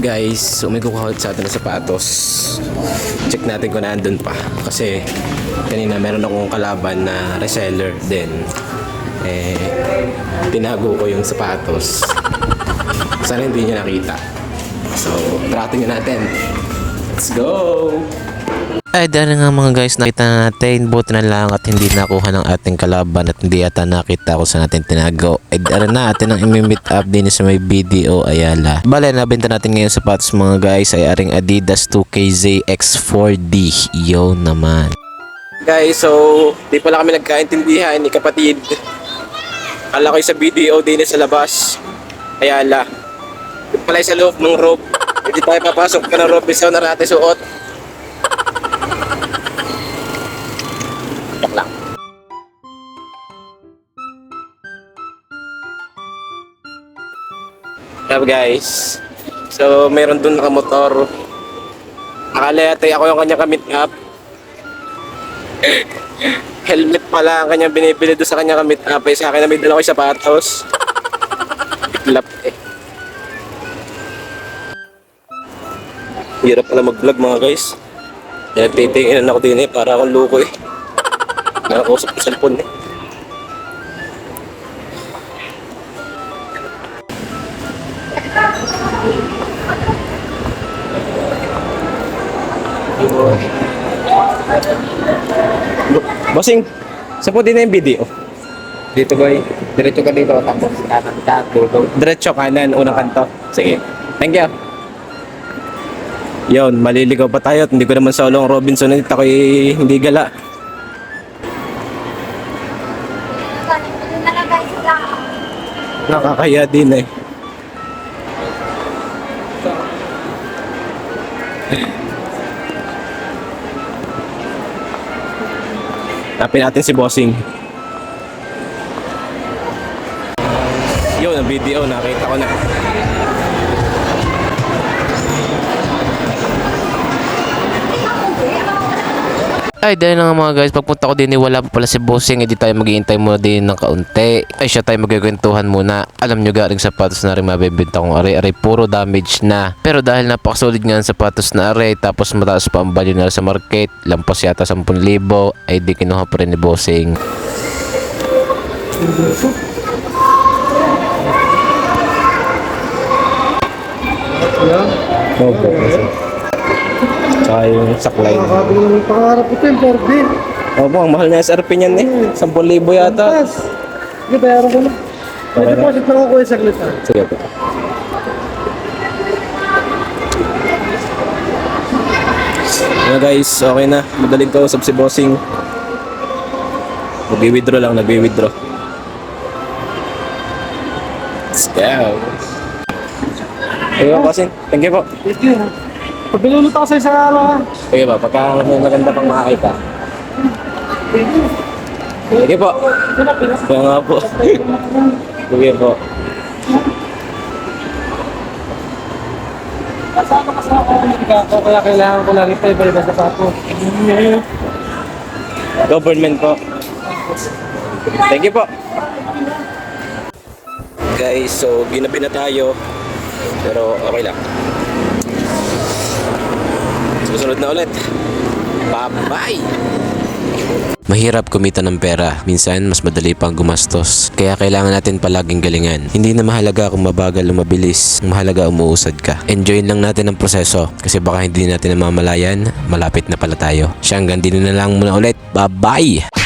Guys, umigukuhot sa atin ng sapatos. Check natin kung naandun pa. Kasi kanina meron akong kalaban na reseller din. Tinago ko yung sapatos. Sana hindi niya nakita. So, tratin nyo natin. Let's go! Ay dahil nga mga guys, nakita na natin, buti na lang at hindi nakuha ng ating kalaban at hindi yata nakita ko sa natin tinago. Ay dahil na atin ang imi-meet up din sa may BDO Ayala. Bale, nabenta natin ngayon sapatos mga guys ay aring Adidas 2KZ X4D. Yo naman. Guys, so di pala kami nagkaintindihan ni kapatid. Kala ko sa BDO din sa labas. Ayala. Di pala sa loob ng rope. Hindi tayo papasok ka ng rope. Bisa na natin suot. Lang. Hello guys. So meron dun nakamotor. Akala yata ako yung kanyang kamit up. Helmet pala ang kanyang binibili doon sa kanyang kamit up. Sa akin na may dala ko yung sapatos. Iklap eh. Hirap pala mag-vlog mga guys. Nagtitingin ako din eh. Para akong loko eh. Nakakusap yung cellphone eh. Bossing, saan po din na yung video? Dito boy, diretso ka dito tapos kanan ka dulo. Diretso kanan, unang kanto. Sige, thank you. Yun, maliligaw pa tayo at hindi ko naman solo ang Robinson. Ako'y hindi gala. Nakakaya din eh. Tapin natin si Bossing. Yun, ang video, nakita ko na. Ay dahil na nga mga guys, pagpunta ko din wala pa pala si Bossing, hindi tayo maghihintay muna din ng kaunti. Ay siya tayo magkikwentuhan muna. Alam nyo garing sapatos na rin mabibenta kong are puro damage na. Pero dahil napakasolid nga ang sapatos na are, tapos mataas pa ang value na sa market, lampas yata 10,000, ay di kinuha pa rin ni Bossing. Tsaka yung saklay. Nakakabili naman pangarap ko yung 4D. Opo, ang mahal na SRP niyan eh. 10,000 yata. Sige, bayaran ko na. May Okay na. deposit lang ako yung saglit ha. Sige po. Yan guys, okay na. Madaling kausap si Bossing. Nagwi-withdraw lang, nagwi-withdraw. Let's go. Ayun, Bossing. Thank you po. Thank you ha. Pagbilulut ako sa isang araw ha. Sige ba, pagka may maganda pang makakita. Sige po. Kaya nga po. Sige po. Kasama ako kaya kailangan ko lagi pa iba-iba sa papo. Government po. Thank you po. Guys, so ginabi na tayo. Pero okay lang. Susunod na ulit. Bye-bye! Mahirap kumita ng pera, minsan mas madali pang gumastos. Kaya kailangan natin palaging galingan. Hindi na mahalaga kung mabagal o mabilis, ang mahalaga umuusad ka. Enjoyin lang natin ang proseso kasi baka hindi natin namamalayan, malapit na pala tayo. Siya hanggang din na lang muna ulit. Bye-bye!